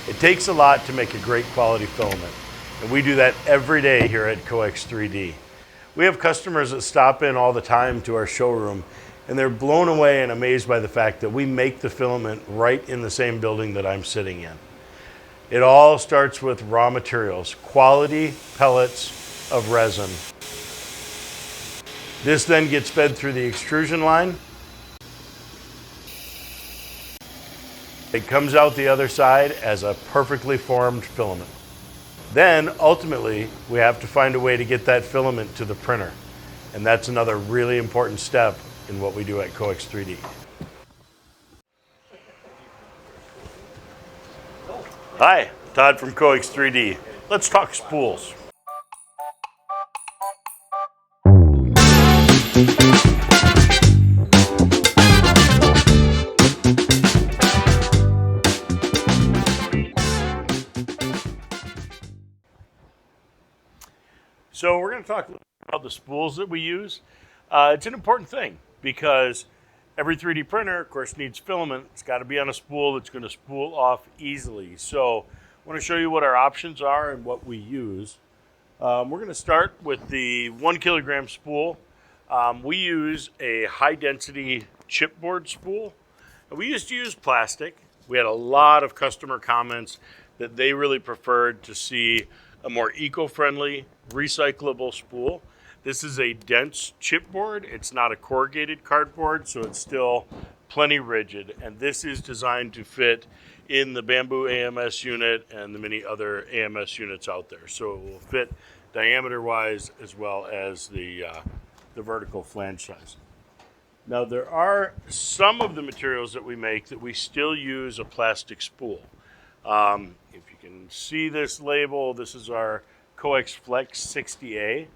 It takes a lot to make a great quality filament, and we do that every day here at Coex 3D. We have customers that stop in all the time to our showroom, and they're blown away and amazed by the fact that we make the filament right in the same building that I'm sitting in. It all starts with raw materials, quality pellets of resin. This then gets fed through the extrusion line. It comes out the other side as a perfectly formed filament. Then, ultimately, we have to find a way to get that filament to the printer. And that's another really important step in what we do at Coex 3D. Hi, Todd from Coex 3D. Let's talk spools. So we're going to talk a little bit about the spools that we use. It's an important thing because every 3D printer, of course, needs filament. It's got to be on a spool that's going to spool off easily. So I want to show you what our options are and what we use. We're going to start with the 1 kilogram spool. We use a high density chipboard spool. And we used to use plastic. We had a lot of customer comments that they really preferred to see a more eco-friendly, recyclable spool. This is a dense chipboard. It's not a corrugated cardboard, so it's still plenty rigid. And this is designed to fit in the bamboo AMS unit and the many other AMS units out there. So it will fit diameter-wise as well as the vertical flange size. Now there are some of the materials that we make that we still use a plastic spool. If you can see this label, this is our Coex Flex 60A.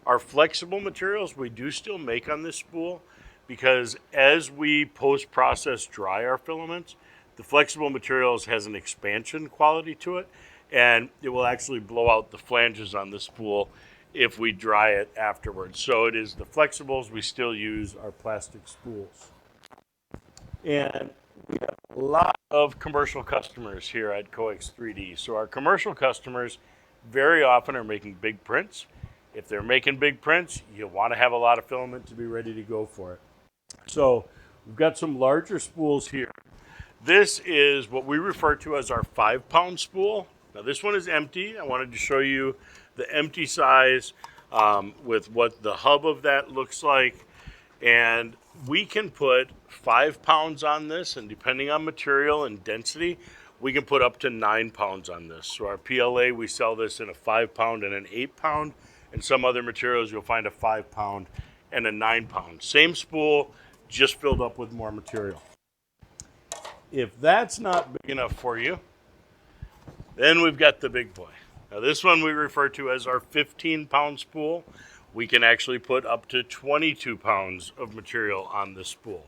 Our flexible materials we do still make on this spool because as we post-process dry our filaments, the flexible materials has an expansion quality to it, and it will actually blow out the flanges on the spool if we dry it afterwards. So it is the flexibles we still use our plastic spools. And we have a lot of commercial customers here at Coex 3D. So our commercial customers very often are making big prints. If they're making big prints, you want to have a lot of filament to be ready to go for it. So we've got some larger spools here. This is what we refer to as our 5-pound spool. Now this one is empty. I wanted to show you the empty size with what the hub of that looks like. And we can put 5 pounds on this, and depending on material and density, we can put up to 9 pounds on this. So our PLA, we sell this in a 5 pound and an 8 pound, and some other materials you'll find a 5 pound and a 9 pound. Same spool, just filled up with more material. If that's not big enough for you, then we've got the big boy. Now this one we refer to as our 15-pound spool. We can actually put up to 22 pounds of material on this spool.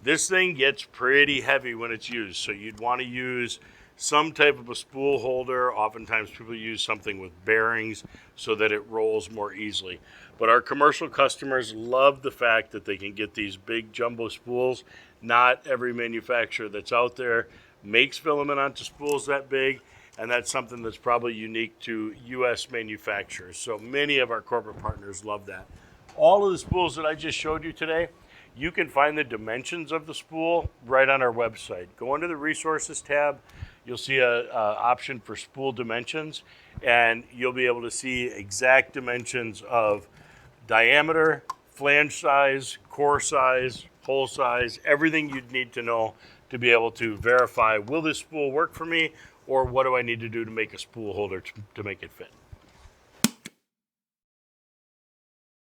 This thing gets pretty heavy when it's used, so you'd want to use some type of a spool holder. Oftentimes people use something with bearings so that it rolls more easily. But our commercial customers love the fact that they can get these big jumbo spools. Not every manufacturer that's out there makes filament onto spools that big, and that's something that's probably unique to U.S. manufacturers. So many of our corporate partners love that. All of the spools that I just showed you today, you can find the dimensions of the spool right on our website. Go into the resources tab, you'll see an option for spool dimensions, and you'll be able to see exact dimensions of diameter, flange size, core size, hole size, everything you'd need to know to be able to verify, will this spool work for me, or what do I need to do to make a spool holder to make it fit?